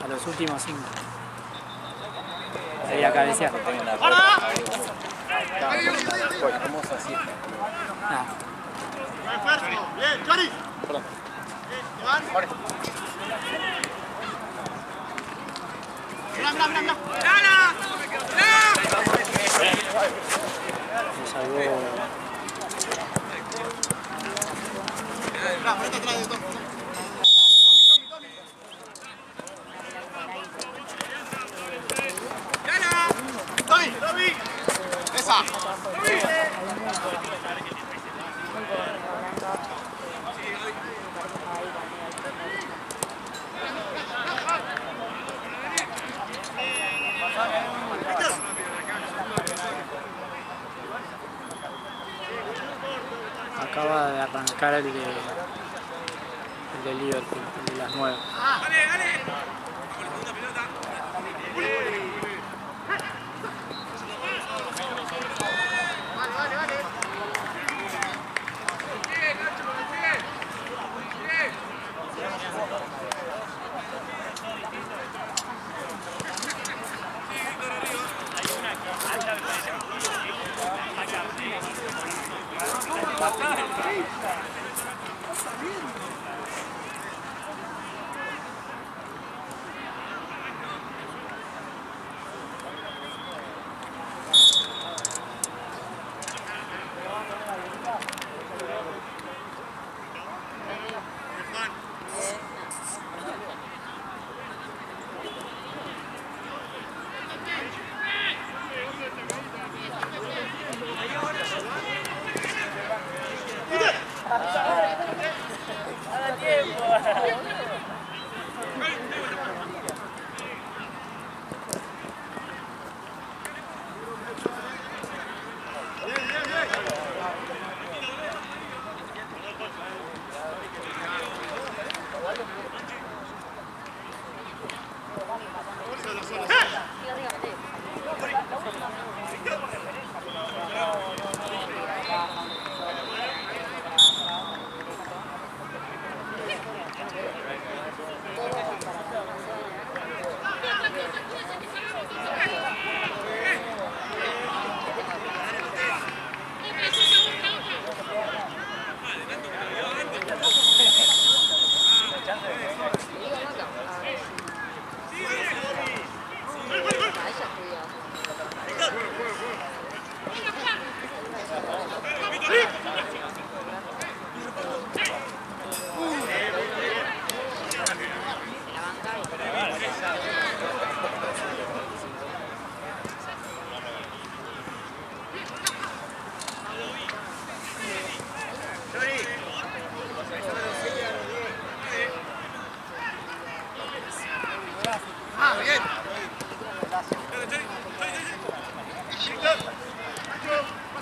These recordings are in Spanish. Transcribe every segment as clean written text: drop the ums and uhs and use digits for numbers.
a los últimos 5. Sería cabecear. Vamos así. Ah. Bien, Johnny. Perdón. Se salvó. Esa. Acaba de arrancar el de Liverpool, el de las 9.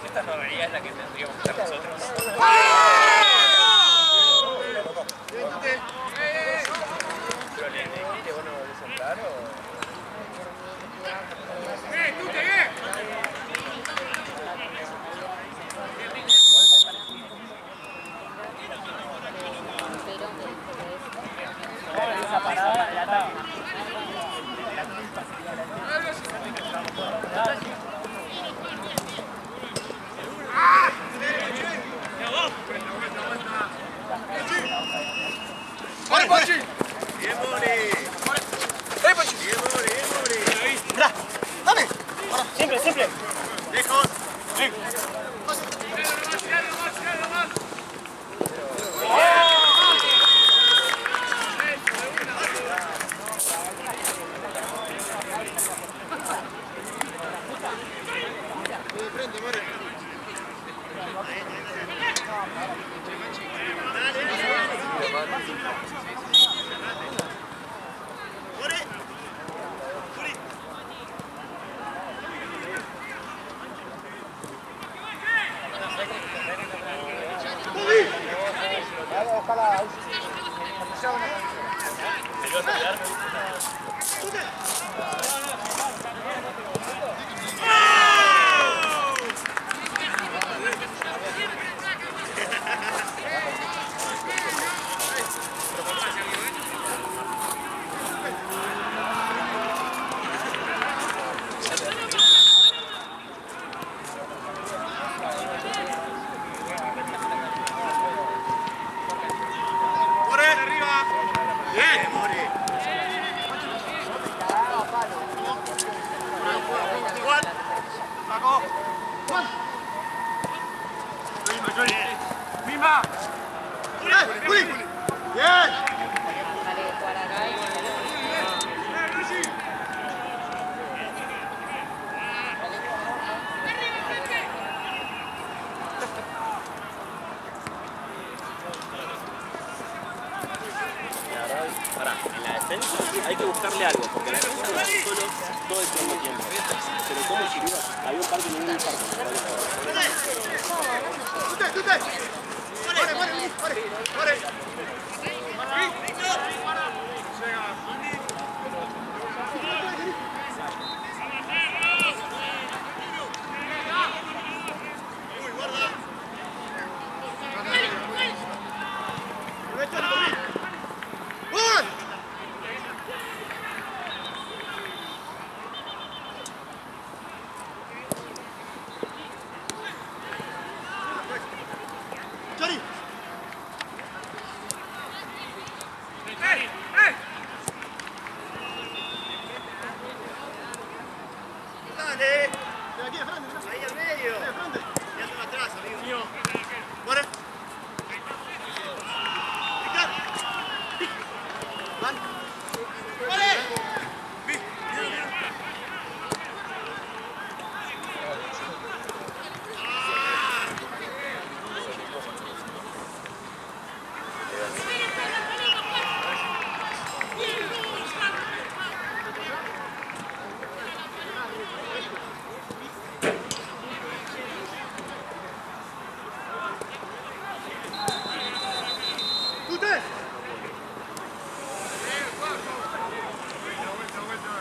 Esta robería es la que tendríamos que hacer nosotros. ¿Pero le dijiste vos no volvés a entrar o...? Esa parada del ataque. La culpa sería la ¡Vale, Pachi! ¡Bien, Mori! ¡Eh, Pachi! ¡Bien, Mori! ¡Bien, Mori! ¡Mirá! ¡Dame! Simple, simple. ¡Lejos! ¡Ven! Igual. Paco. Mima. Juli. Bien. Pará, en la defensa hay que buscarle algo, porque la defensa no es solo todo el tiempo. Pero ¿cómo sirvió? Había un par que no hubo un par. Ahí al medio. Ya están atrás, amigo. Bueno.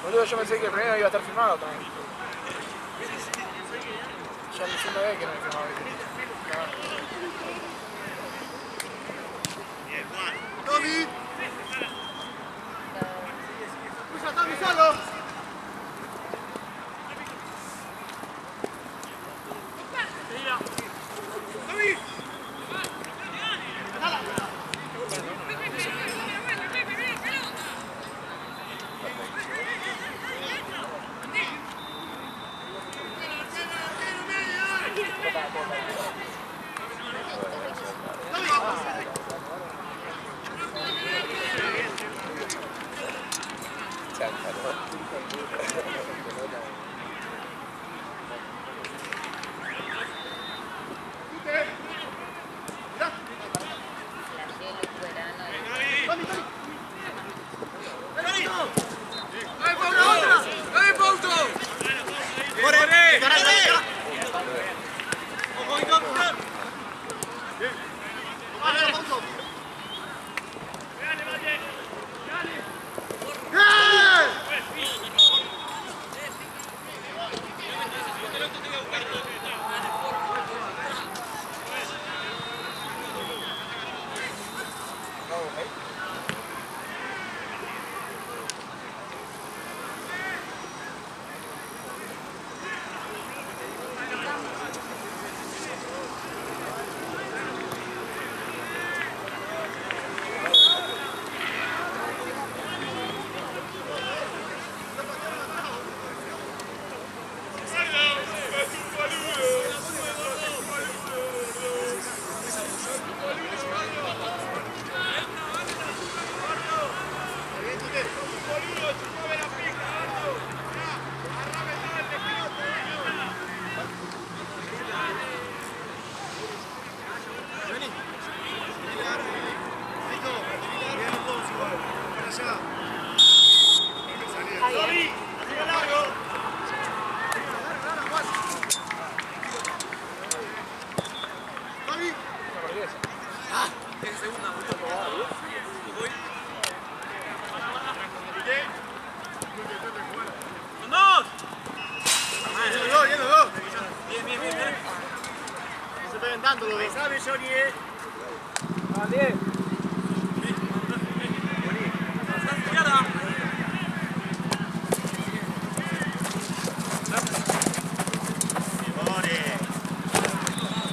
Boludo, yo pensé que el primero iba a estar firmado también. Ya me segunda vez que no me firmaba. Bien, Juan. Tommy. Usa Tommy solo. Tommy.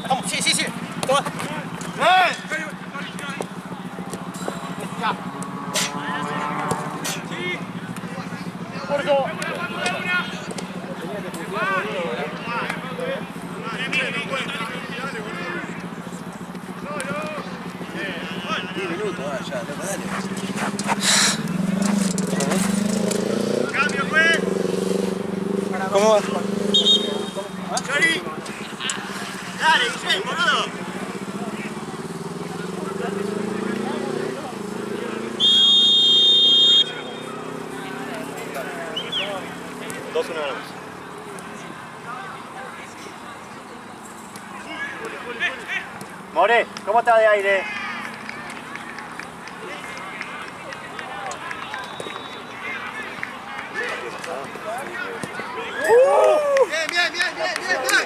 Vamos, sí, sí, sí. Toma. ¡Eh! Cambio, juez. ¿Cómo va? Chori. Dale, Guillén, boludo. Dos, una ganamos. More, ¿cómo estás de aire? Bien, bien, bien, bien, bien, bien.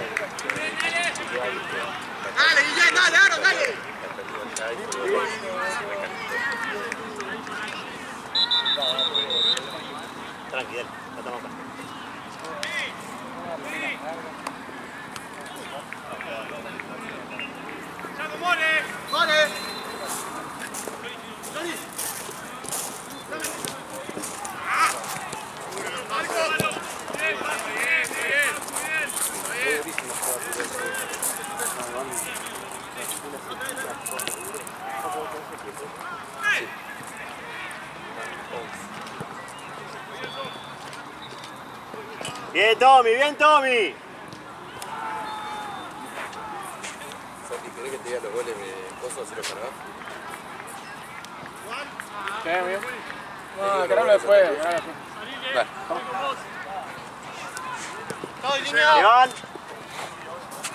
Dale, Guillén, dale, Aaron, dale. Tranqui, dale, la estamos acá. Vale. Bien, Tommy, bien, Tommy. Santi, ¿querés que te diga los goles de Coso si lo cargás? ¿Qué, amigo? No, que no lo después, que no lo después. Vale. Todo alineado. Iván.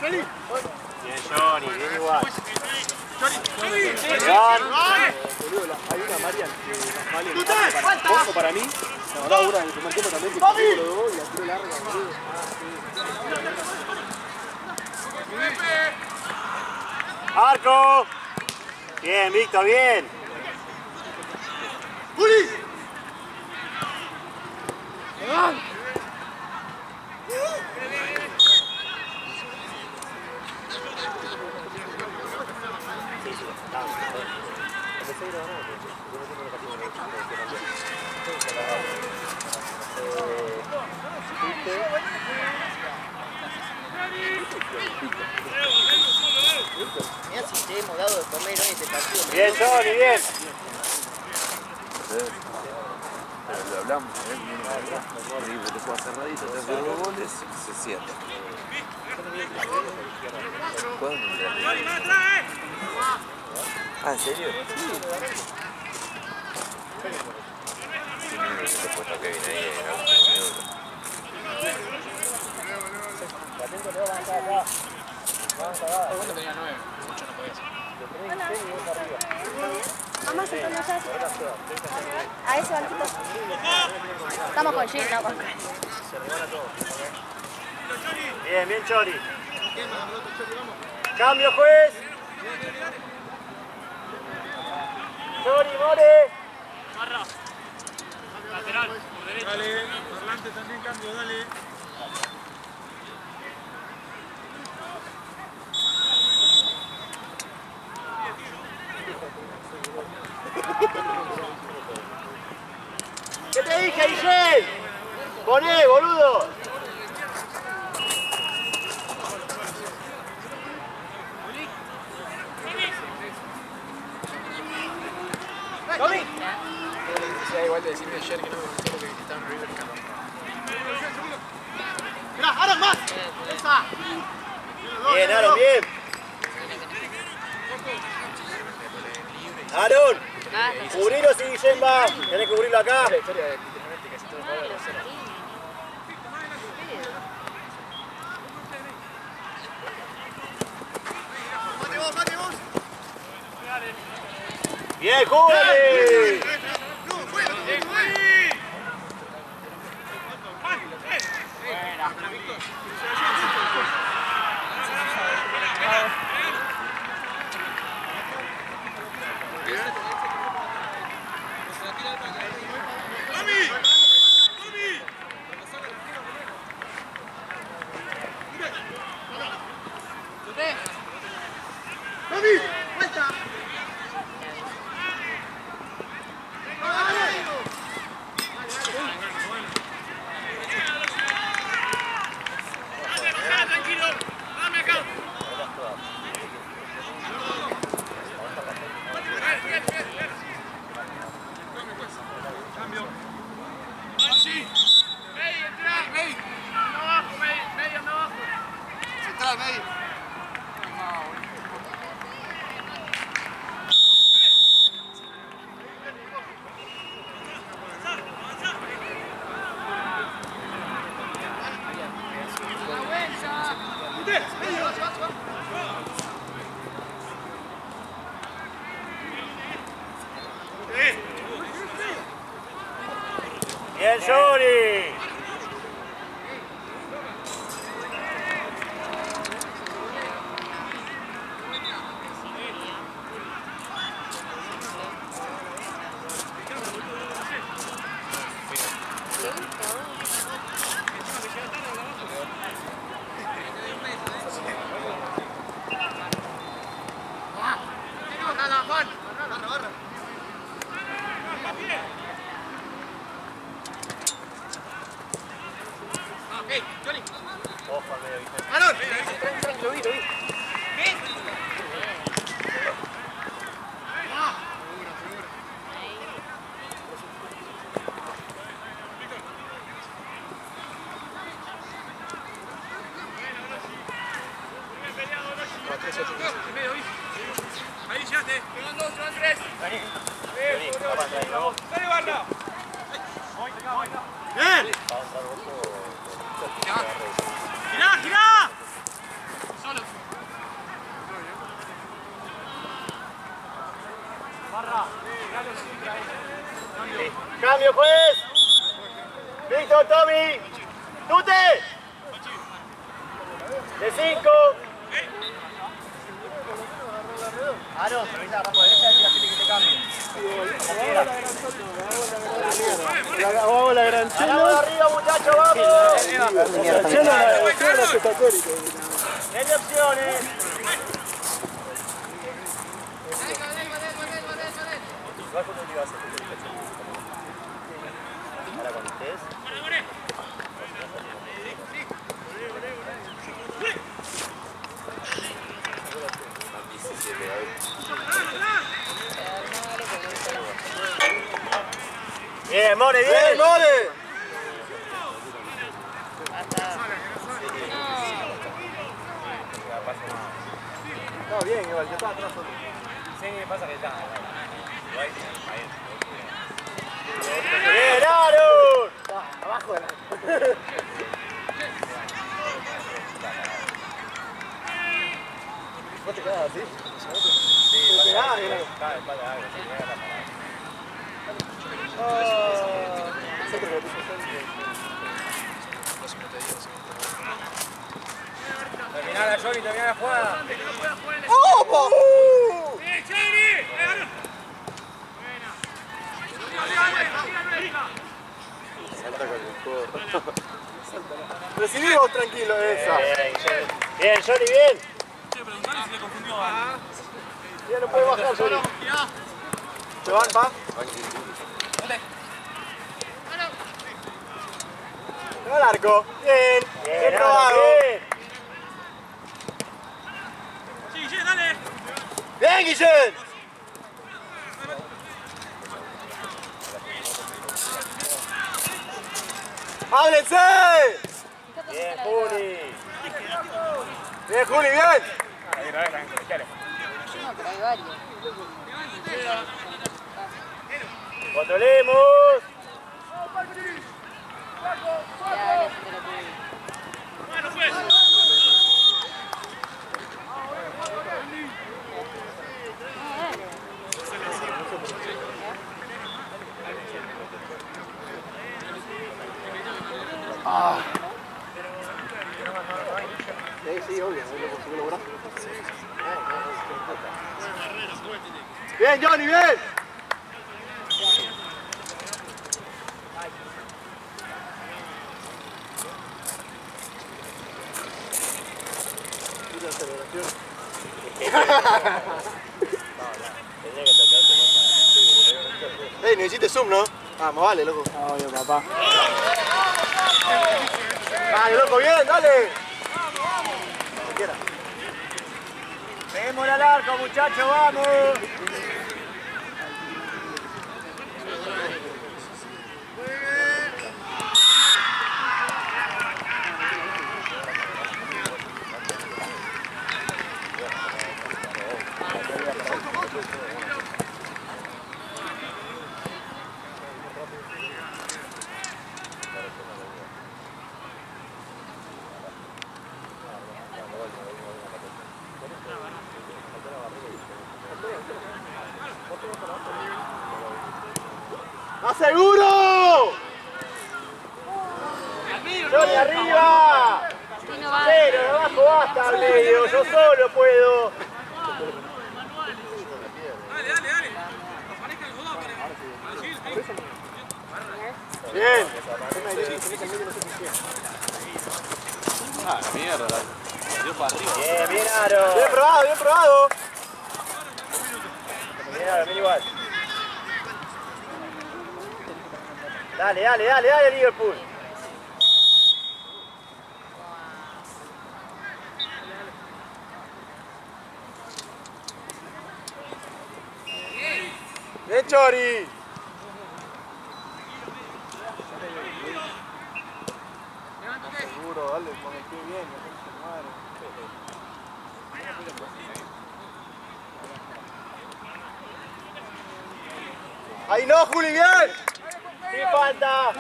Bien, Johnny, bien igual. Iván. Boludo, hay una Marian que ¡Falta! Coso para mí. No, da una en el primer tiempo también que ¡Tommy! lo doy y la tiro larga, boludo. Arco. Bien, Víctor, bien. ¡Juli! Mira si te hemos dado de comer hoy este partido. Bien, Johnny, bien. Pero lo hablamos, ¿eh? Te juega cerradito, te hace 2 goles y se sienta. ¿Cuándo? Ah, ¿en serio? Sí, te he puesto Kevin ahí en el último minuto. ¿Cuánto tenía 9? 8 no podía ser. Vamos a sentarnos allá. A ese banquito. Estamos con Gil, no con Bien, bien, Chori. Cambio, juez. Chori, More. Dale, Parlante también cambio, dale. ¿Qué te dije, Guillén? Poné, boludo. ¡Tommy! Sí, igual de decirme ayer que no me gustó porque estaban en River Cano. ¡Mirá, Aaron, más! ¡Esa! Bien, Aaron, bien. Aaron, cubrilo si Guillén va. Tenés que cubrirlo acá. Es la historia de literalmente casi todos los jugadores de cero. ¡Mate vos, mate vos! Bien, júgale. ¡No, fuera! ¡Tommy! ¡Vuelta! Bien, Johnny. Cambio, juez. Víctor, Tommy. Tute. De 5. Aaron, ahorita abajo derecha y la gente que te cambie. Vamos la gran chela. Vamos arriba, muchachos, vamos. La chela es esotérica. Tiene opciones. Ahora con ustedes. Bien, More, bien, More. No, bien, igual, yo estaba atrás. Sí, pasa que está. Bien, Aaron. Abajo de la... ¿Vos te quedás así? Sí, te quedás, Terminá la Johnny, terminá la jugada. ¡Oh! Salta con el juego. Recibimos tranquilo esa. Bien, Johnny, bien. Ya no puede bajar, Johnny. ¿Se van, pa? Se va al arco. Bien. Bien probado. Bien, Guillén. ¡Háblense! Bien, Juli. Bien, Juli, bien. No, pero hay varios. Controlemos. Dale, te lo pido. Sí, obvio, lo lográs. Bien, Johnny, bien. Ey, necesites zoom, ¿no? Ah, más vale, loco. Obvio, papá. Dale, loco, bien, dale. Peguemos al arco, muchachos, vamos. ¡Aseguro! Tony, arriba. Cero, de abajo basta al medio, yo solo puedo. Bien. Ah, mierda. Dio para arriba. Bien, bien Aro. Bien probado, bien probado. Bien Aro, bien igual. Dale, dale, dale, dale Liverpool. Bien Chori. Seguro, dale, con el pie bien, no tenés que madre. Ahí no, Juli, bien. Sí, falta.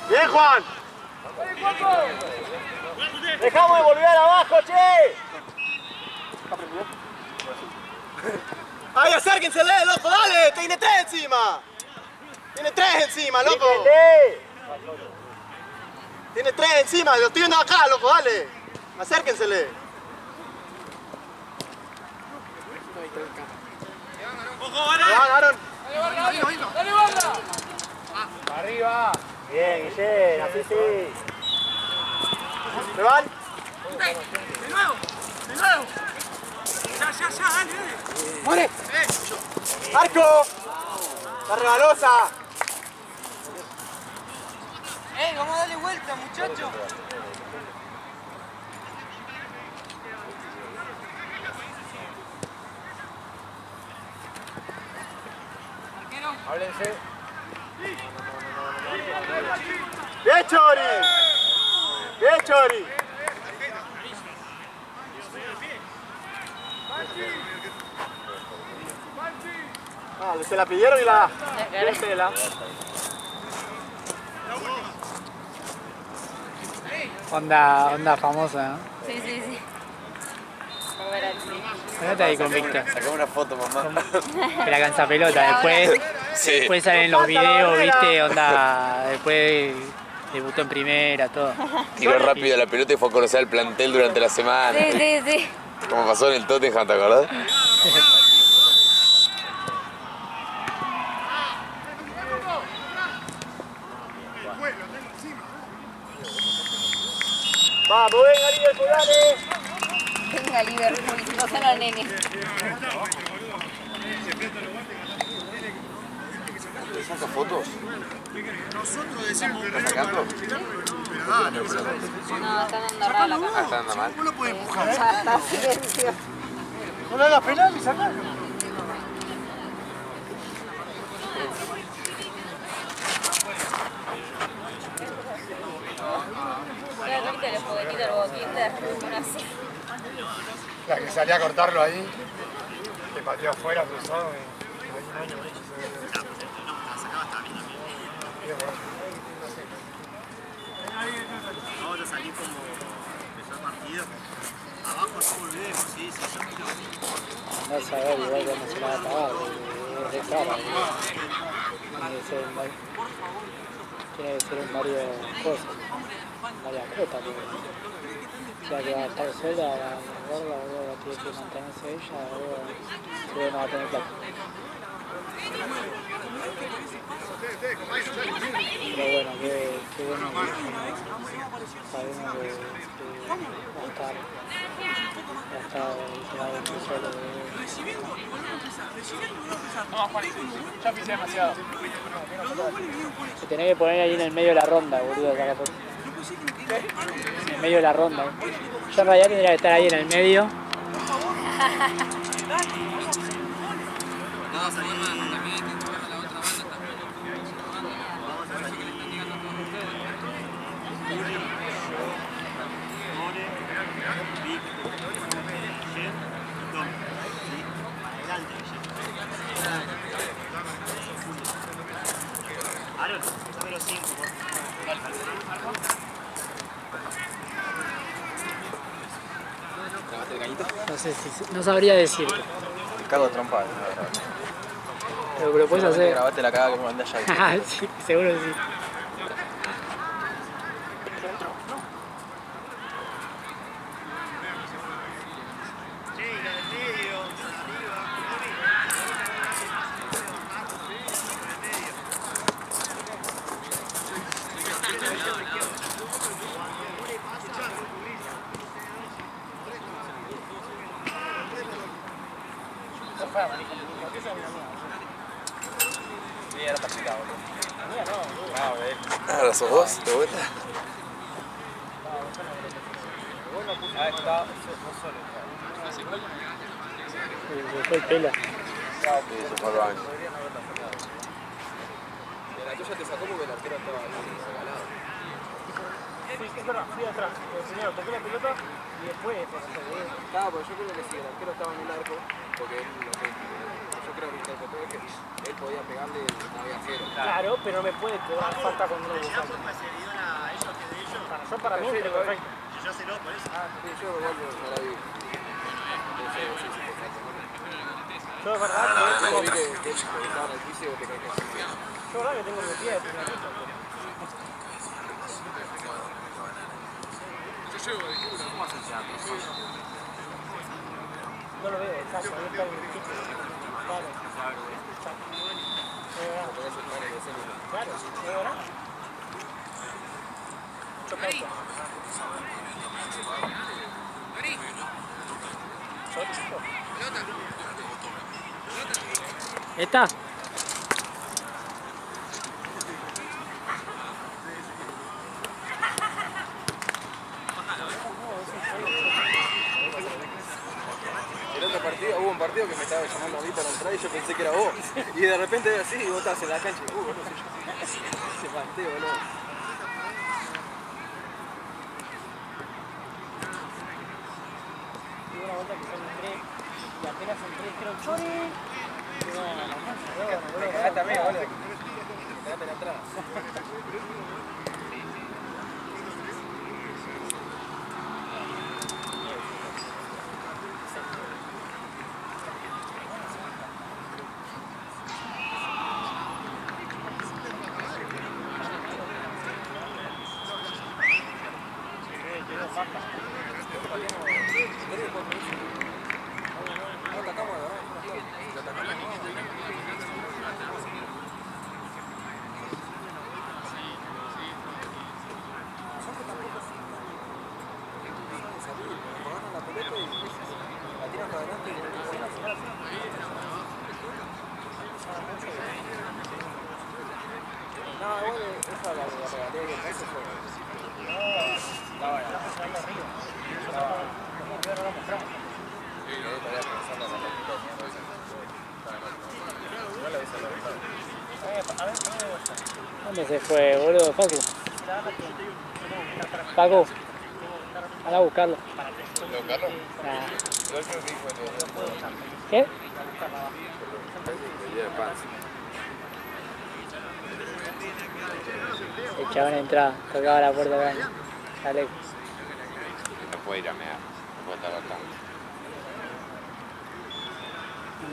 Bien, Juan. Dejamos de volver abajo, che. Ahí, acérquensele, loco, dale. Tiene 3 encima. Tiene 3 encima, loco. Tiene 3 encima, lo estoy viendo acá, loco, dale. Acérquensele. ¡Ojo, Aaron! ¡Dale, barra! Arriba. Bien, Guillén, así sí. ¿Me van? ¡De nuevo! ¡De nuevo! ¡Ya, dale! ¡Muere! ¡Arco! ¡La rebalosa! Vamos a darle vuelta, muchachos. Háblense. ¡Bien, Chori! ¡Bien, Chori! Ah, se la pidieron y la... Bien, Tela. Onda famosa, ¿no? Sí, sí, sí. Ponete ahí con Víctor. Sacame una foto, mamá. Que la cansa pelota. Después, Sí. después salen los videos, viste, onda. Después debutó en primera, todo. Tiró rápido la pelota y fue a conocer el plantel durante la semana. Sí, sí, sí. Como pasó en el Tottenham, ¿te acordás? Vamos, venga, Liverpool, dale. Venga, Liverpool, no son los nenes. ¿Saca fotos? Nosotros decimos... ¿Estás sacando? No, está dando rara la Ah, cámara. está andando mal. ¿Cómo lo puede empujar? Está silencio. No le hagas penal y saca. ¿Viste los juguetitos del Bobo Kinder? Bueno, así. La que salía a cortarlo ahí, que pateó afuera, cruzado. Vamos a salir como empezó el partido. Abajo no volvemos, sí, sí. No a saber igual cuando se la va a pagar, es de cara. Tiene que ser un Mario Cosa, Mario Cota, porque ya que va a estar sola, la gorda, luego tiene que mantenerse ella, luego seguro no va a tener plata. Pero bueno, qué bueno que sabemos que va a estar muy solo. Ya pisé demasiado. Se tenés que poner ahí en el medio de la ronda, boludo, saca foto. En el medio de la ronda. Yo en realidad tendría que estar ahí en el medio. Aaron, número 5. No sé no sabría decirte. Cargo trompa. Pero lo puedes hacer. Grabate la caga que me mandé allá. Sí, seguro que sí. mía era táctica, boludo. La mía no, boludo. Ah, de él. Ahora sos vos, de vuelta. Ah, está vos solo. Se fue el pelo. Sí, se fue al baño. La tuya te sacó porque el arquero estaba regalado. Es verdad, fui atrás. Primero toqué la pelota y después Claro, porque yo creo que si el arquero estaba en el arco, porque él lo que yo creo que interpretó es que él podía pegarle y no había cero. Claro, pero no me puede cobrar falta cuando no lo busca. Para mí es perfecto. Yo se lo por eso. Ah, sí, yo igual no la vi. Yo es verdad Yo vi que que estaba en el piso y te caes así. yo es verdad que tengo mi pie de primerito. No lo veo, exacto, ahí está el chico. Claro. Claro, es verdad. Mucho causa. ¿Esta? El otro partido, hubo un partido que me estaba llamando a mí para entrar y yo pensé que era vos. Y de repente era así y vos estabas en la cancha y no sé yo. Se partido, boludo. Y una vuelta que yo entré y apenas entré, creo Chori. Y no, la cancha, boludo. Cagaste a mí, boludo. Me cagaste en la entrada. ¿Dónde se fue, boludo? Paco. Paco. Anda a buscarlo. ¿Lo buscarlo? Nah. Yo creo que dijo ¿Qué? El chabón entraba, tocaba la puerta del baño. Dale. No puede ir a mear, no puede estar acá.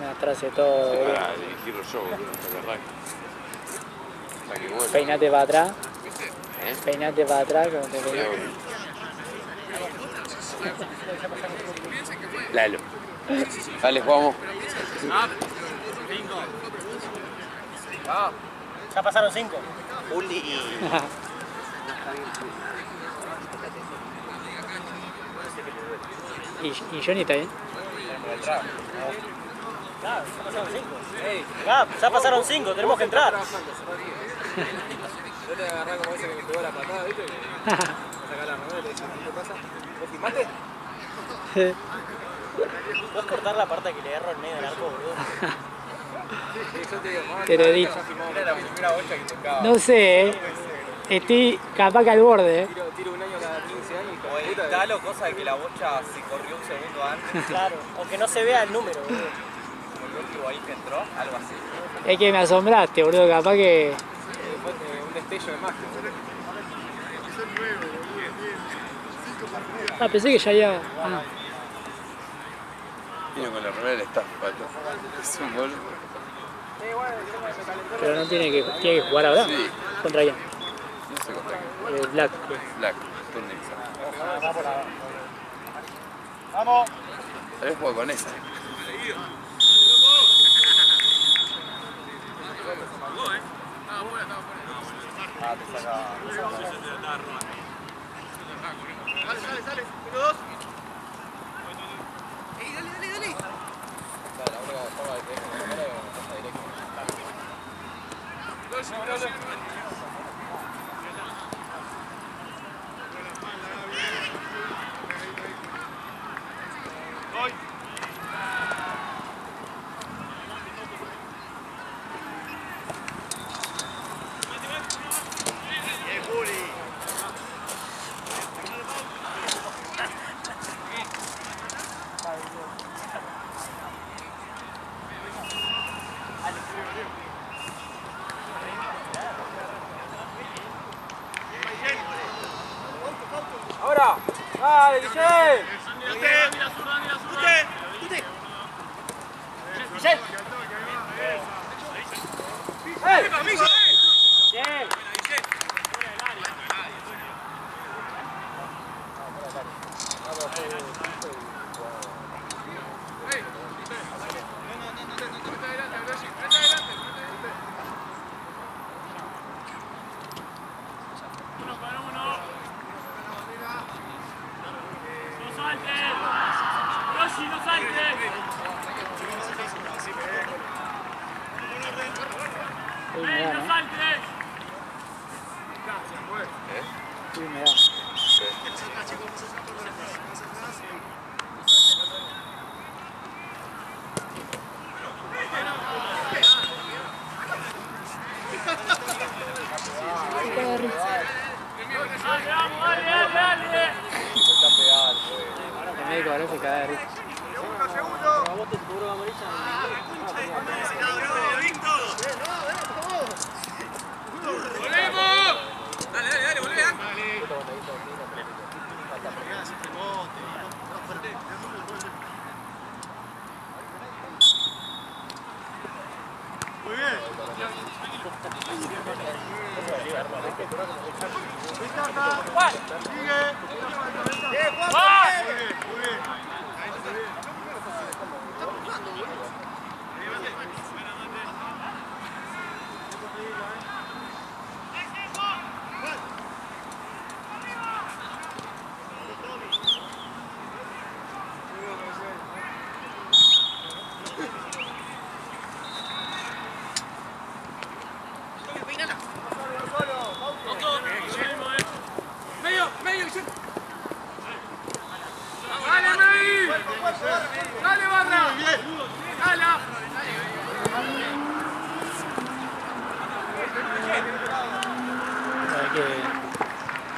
Me atrase todo, boludo. Para dirigirlo yo, boludo, la verdad. Hasta que vuelva. Peinate para atrás. ¿Eh? Peinate para atrás como te Sí, peinas. obvio. Lalo. Dale, jugamos. Ya pasaron 5. Uli. Y Johnny está bien. Claro, ya pasaron 5. Ya pasaron 5, tenemos que entrar. Yo te agarré como ese que me pegó la patada, ¿viste? Me sacá la remera y le dije, ¿qué pasa? ¿Vos filmaste? ¿Puedes cortar la parte que le erro el medio del arco, boludo? Sí, yo te digo, Te lo digo. Era la primera bocha que tocaba. No sé, estoy capaz que al borde, Tiro un año cada 15 años y O el Italo, cosa de que la bocha se corrió un segundo antes, Claro, o que no se vea el número, boludo. como el último ahí que entró, algo así. Es que me asombraste, boludo, capaz que... fue un destello de magia. Ah, pensé que ya iba... Ah, Vino con la remera del staff, Pato. Es un gol. pero no tiene que jugar ahora. Sí. ¿Contra quién? No sé contra qué. Black. Black, Turnixa. Vamos. Tal vez juega con esa. Ah, te saca. Sale. 1-2. La única forma de que dejen la cámara es una cosa directa. Ahora, dale, Guille. El médico ahora se cae de risa. Muy bien.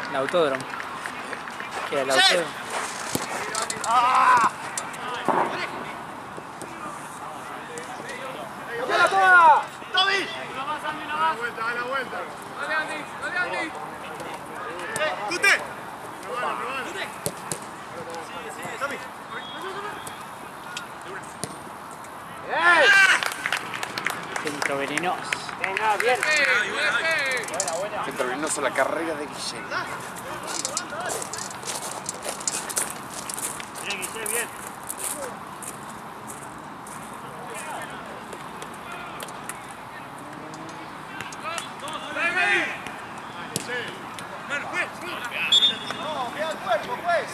El autódromo. Que el autódromo. ¡Dale toda! ¡Toby! Da la vuelta. Dale, Andy. ¡Tute! Centro venenoso. Venga, bien. Centro venenoso la carrera de Guillén. Bien, Guille, bien. No, mira el cuerpo, pues.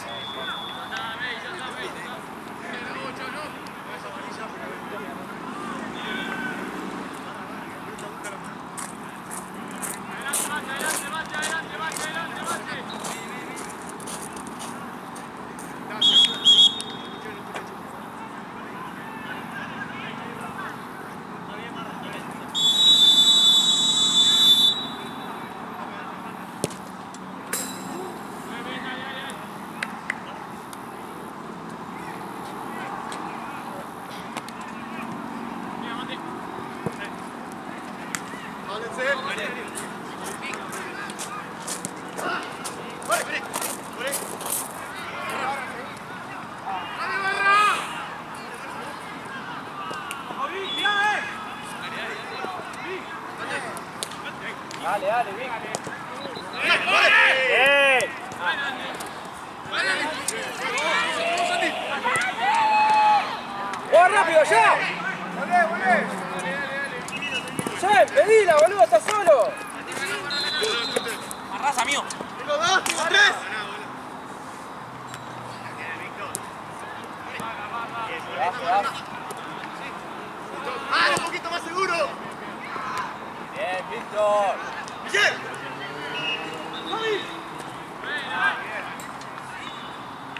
Dale, bien. Bien. ¡Juega rápido ya! ¡Ya! ¡Pedila, boludo! ¡Estás solo! Arrasa, mío. Tengo dos, tengo tres. Ah, un poquito más seguro. Bien, bien. Bien.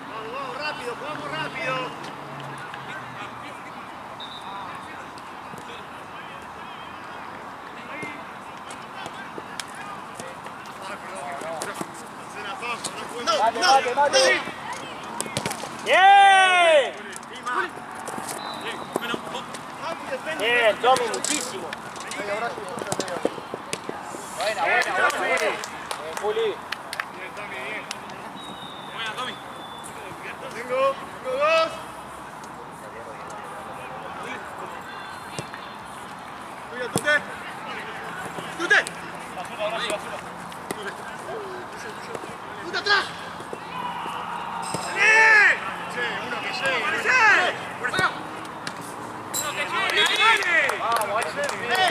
Vamos, rápido, jugamos rápido. No. ¡Bien! Bien, Tommy, muchísimo. Buena. Juli. Tengo dos. Cuida, Tute. Tute atrás. Uno que llegue. Vamos, ahí se viene.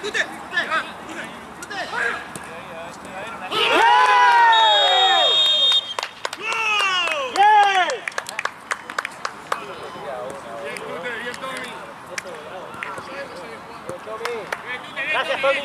Tute. Gracias, Tommy.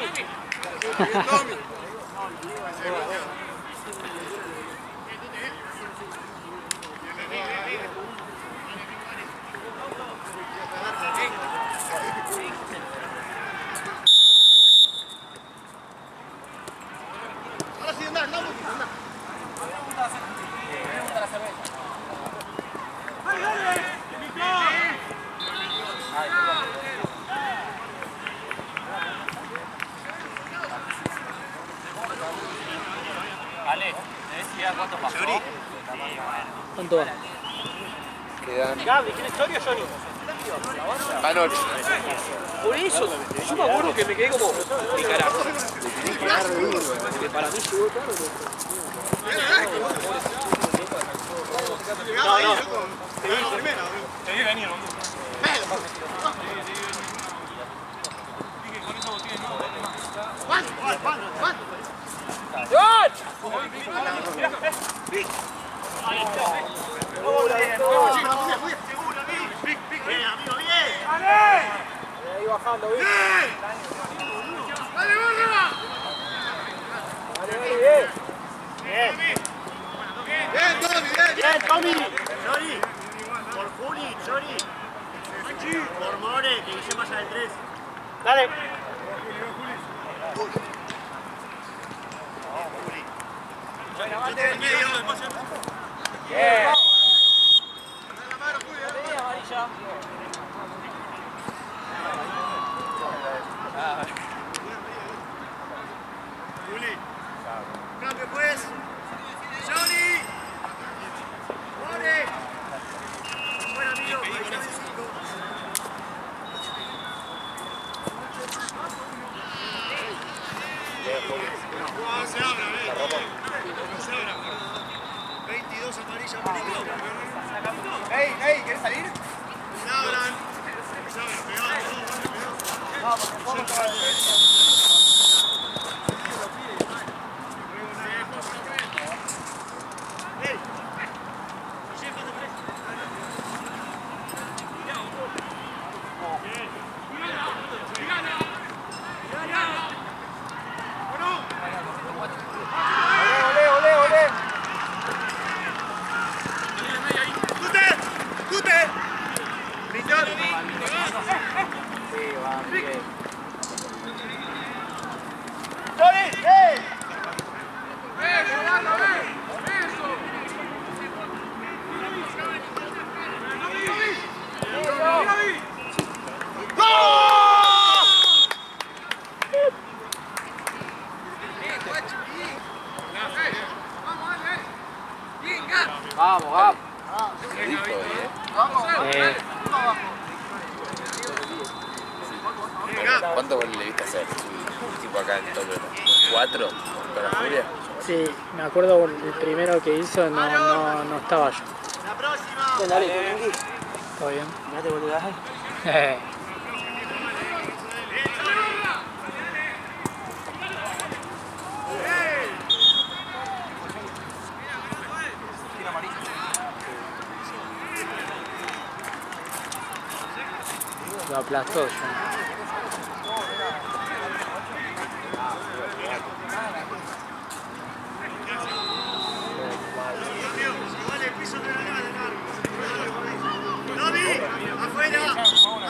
Ahora sí, anda. Ale, ¿me decía cuánto pasó? ¿Cuánto va? Quedan Gabri, ¿quieres historia o Johnny? anoche. Por eso, yo me acuerdo que me quedé como, ¿qué carajo? Que para mí llegó tarde. No. Te vi venir, Juan. amigo, bien. Ahí bajando, bien. ¡Dale, barra! Bien, Tommy. Johnny, por Juli, Johnny. Por More, que hice más del 3. Dale. Bien. Juli. Cambio pues. Johnny. More. Buen amigo. Ahí está el 5. No se abra, no se abra. 22 amarillas, amarillo. Ey, ¿querés salir? Se abran. Se abran, pegado. Vamos, Olé. ¡Tute! ¡Vitor! Sí, va, bien. ¡Johnny! ¡Ey! Vamos. ¿Cuántos goles le viste hacer? Tipo acá en Toluca. ¿4? ¿Con la Furia? Sí, me acuerdo el primero que hizo, no estaba yo. ¡La próxima! Dale, ¿Todo bien? Mirate, boludo. Lo aplastó yo. ¡Afuera!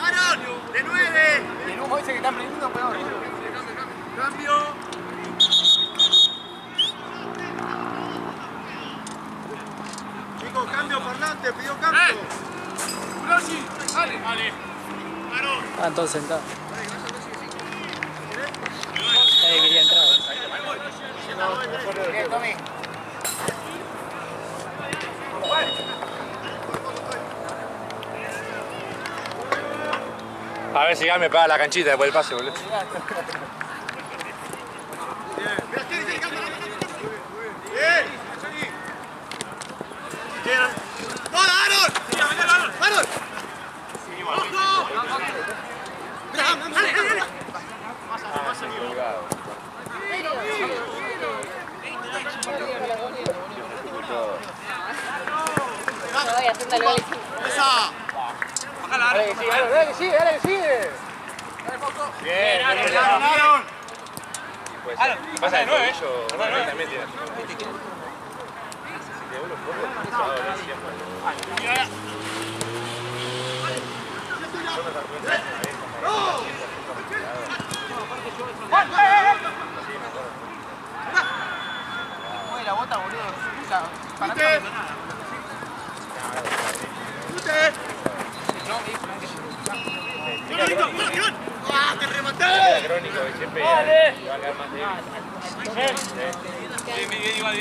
¡Aaron! ¡De 9! El humo ese que están prendiendo peor. ¡Cambio! Chico, cambio parlante, pidió cambio. Dale. Estaban todos sentados. Nadie quería entrar. Bien, Tommy. A ver si ya me paga la canchita después del pase, boludo. Bien. ¡Hola, Aaron! ¡Aaron! ¡Ojo! ¡Dale! Voy haciendo el gol. ¡Esa! Dale que sigue. Bien, ¡Aaron! ¿Qué pasa? El tobillo también tiene. Mueve la bota, boludo. Puta, para mí ¡Ute! no nada. ¡Ute! No, me dijo que ¡Ah, te rematé! Crónico, siempre va a caer más débil. igual.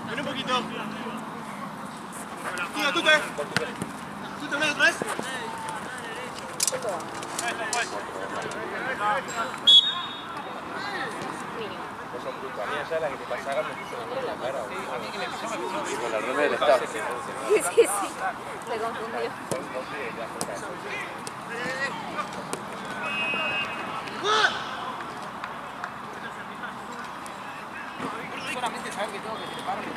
Ven un poquito. Tira, Tute. Tute, ven otra vez. A mí allá la que te pasaron me puso la mano en la cara. Y con la remera del staff. Sí. Se confundió. solamente saber que tengo que prepararme.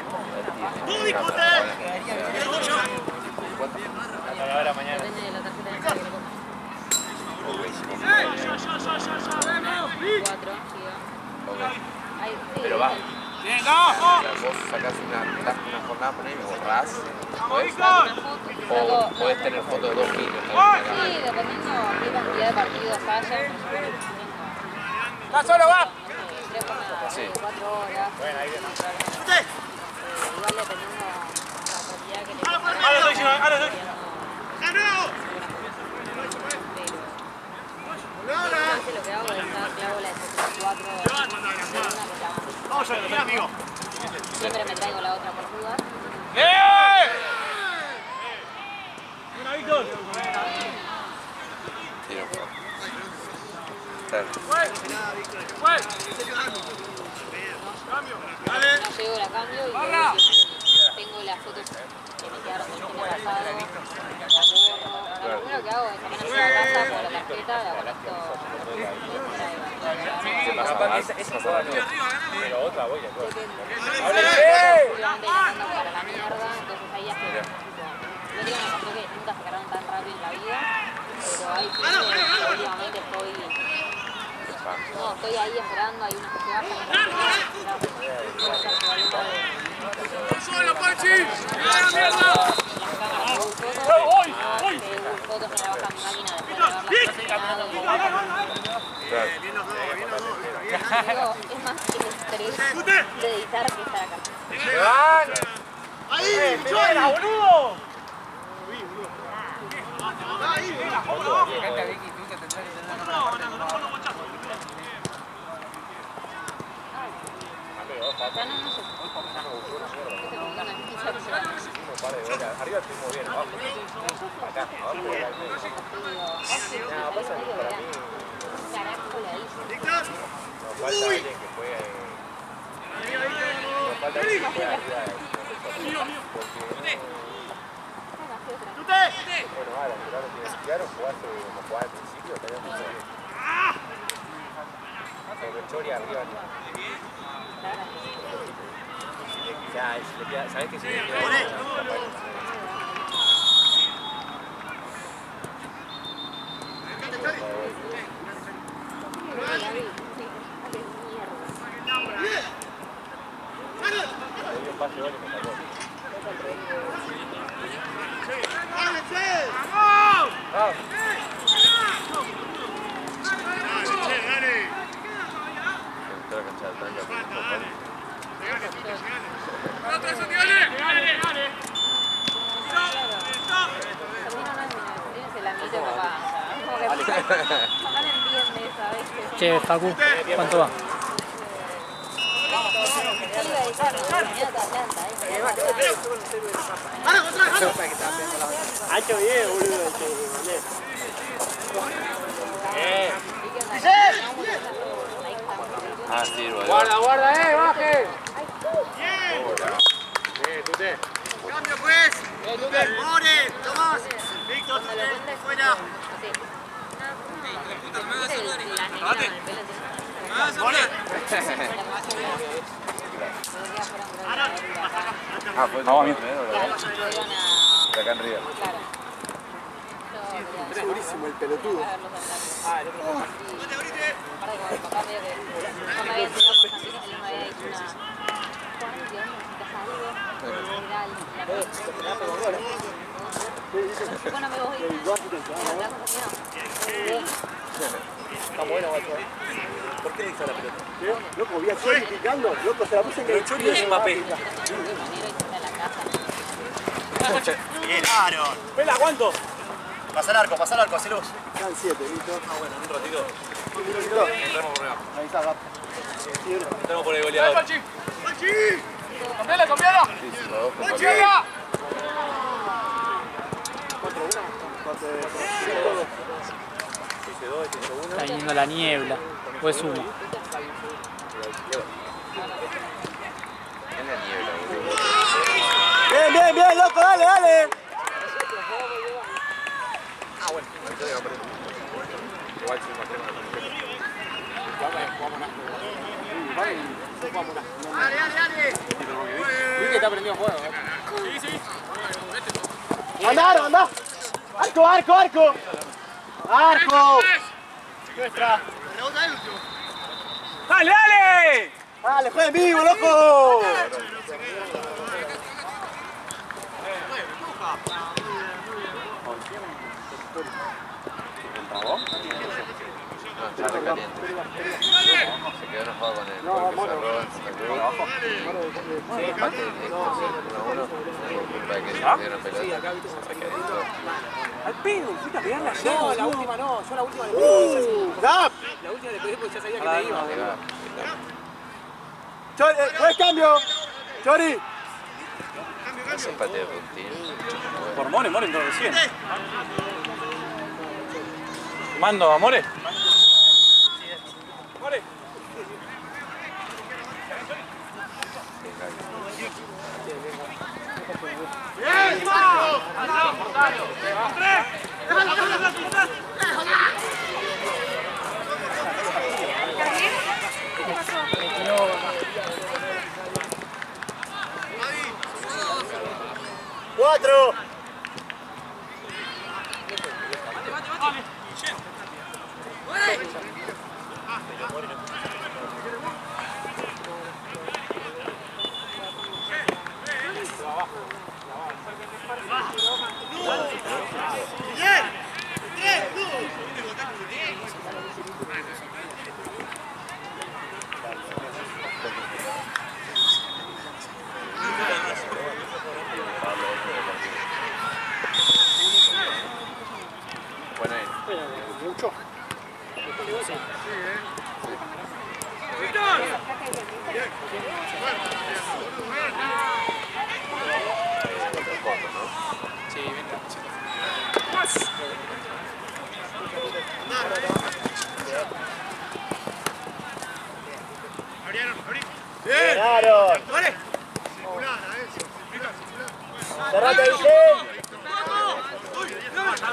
A la hora mañana. Depende de la tarjeta de carga. 4, Pero va. Vos sacás una jornada, ponés y borrás. O podés tener fotos de 2 kilos. Sí, dependiendo de qué cantidad de partidos haya. ¡Va solo, va! 3 jornadas, Sí. 4 horas. Bueno, ahí Igual dependiendo de la cantidad que le pongan. Entonces lo que hago es clavo la de 4 Vamos a ver, amigo. Siempre me traigo la otra por dudas. No llego, la cambio y tengo las fotos que me quedaron del año pasado. Las borro. Lo primero que hago es apenas llego a casa por la tarjeta, la conecto. Esa jugada no. Pero otra voy a jugar. Últimamente la mando para la mierda, entonces ahí hace. No digo una cosa que nunca sacaron tan rápido en la vida, pero hay clientes que últimamente estoy ahí esperando, hay unas que se bajan y ¡Solo, Pachi! las cámaras fotos me la baja mi máquina después de haberlas terminado. Es más el estrés de editar que estar acá. ¡Ahí, Johnny! boludo! ¡Ahí! Fíjate a Vicky, tú que tendrás que tener una cámara. Ya no sé. Estoy como una pizza que se va. Arriba estuvimos bien, abajo. Acá, abajo. No, pasa que para mí Carajo la hice. nos falta alguien que juegue. Nos falta alguien que juegue arriba. Porque Soria arriba. Ya, le queda, ¿sabés que si le queda? Che, Facu, ¿cuánto va? Ha hecho bien, boludo. Ah, sí, boludo. Guarda, baje. Tute. Cambio pues. More, Tomás. Víctor, Tute, fuera. Ah, fue Vamos, primero, ¿verdad? De acá en Río. Claro. Es durísimo el pelotudo. Para que mi papá medio que no me había enterado por Santín, él me había dicho una... Juan, ¿de dónde necesitas algo? Bueno, me voy. Está bueno, guacho. ¿Por qué le hizo la pelota? Loco, vi a Chori picando. Loco, se la puse en el Chori es Mbappé. Bien, Aaron. ¡Ven, aguanto! Pasa al arco, Celus. Están 7, listo. Ah, bueno, en un ratito. Entramos por acá. Ahí está, Gap. Entramos por el goleador. ¡Cambiala! Sí, sí, los dos. Está viniendo la niebla. O es humo. Es la niebla, boludo. Bien, loco, dale. Igual si encontré con la camiseta. Vi que está prendido fuego. Anda. Arco. Nuestra. Dale, juega en vivo, loco. No, está recaliente. Se quedó enojado con él. Porque cerró en Santa Cruz. Empate directo, 1-1. Por culpa de que le dieron pelota. Recadito. Al pedo, fuiste a pegarla ayer. No, la última no. Yo la última le pegué. Gap. La última le pegué porque ya sabía que te iba. Chori, buen cambio. Chori. Es empate de puntín. Por More entró recién. Mando, Amore. Cuatro. Mucho. Sí, bien. Claro. Cerrate, Vicente.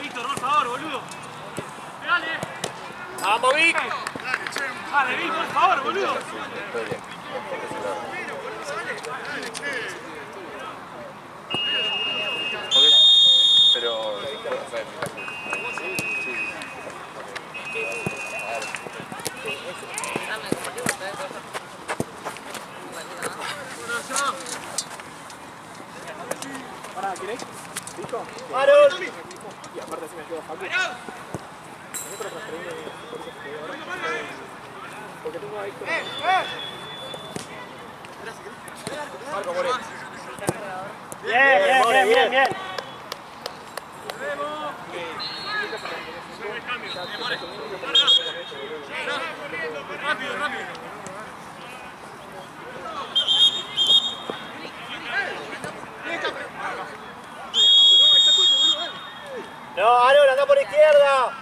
Víctor, por favor, boludo. ¡Vamos, Vic! Dale, Bill, por favor, boludo. Victoria. Ok. Pero... Dame, compartimos otra vez, porfa. Pará, ¿querés? ¿Listo? ¡Aaron! Y aparte así me quedo Facu. Nosotros transferimos porque tengo a Héctor. Marco Moreno. Bien. Rápido. No, Aaron, anda por izquierda.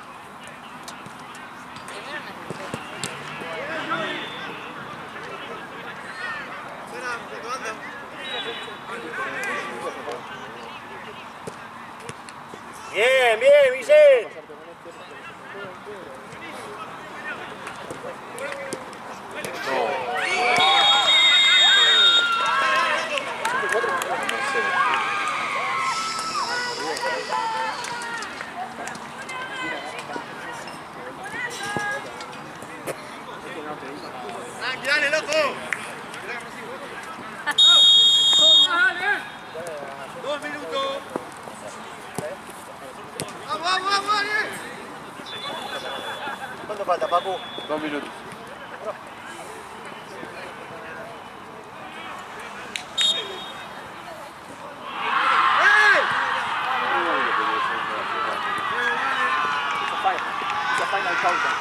Bien, Vicente. Dale, loco. 2 minutos. Vamos, dale. ¿Cuánto falta, Papu? 2 minutos. Esa final pauta.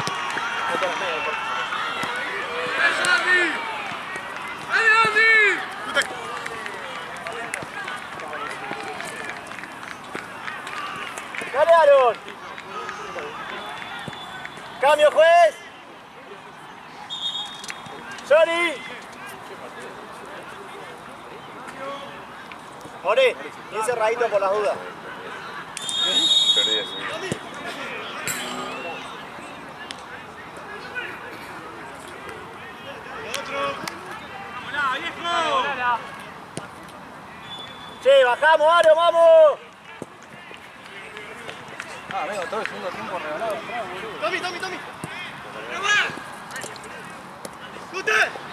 Dale, Aaron. Cambio, juez. Johnny. More, bien cerradito por las dudas. Perdí ese. ¡Hola, viejo! Che, bajamos, Aaron, vamos. Ah, vengo todo el segundo tiempo regalado. Tommy. ¡Ute!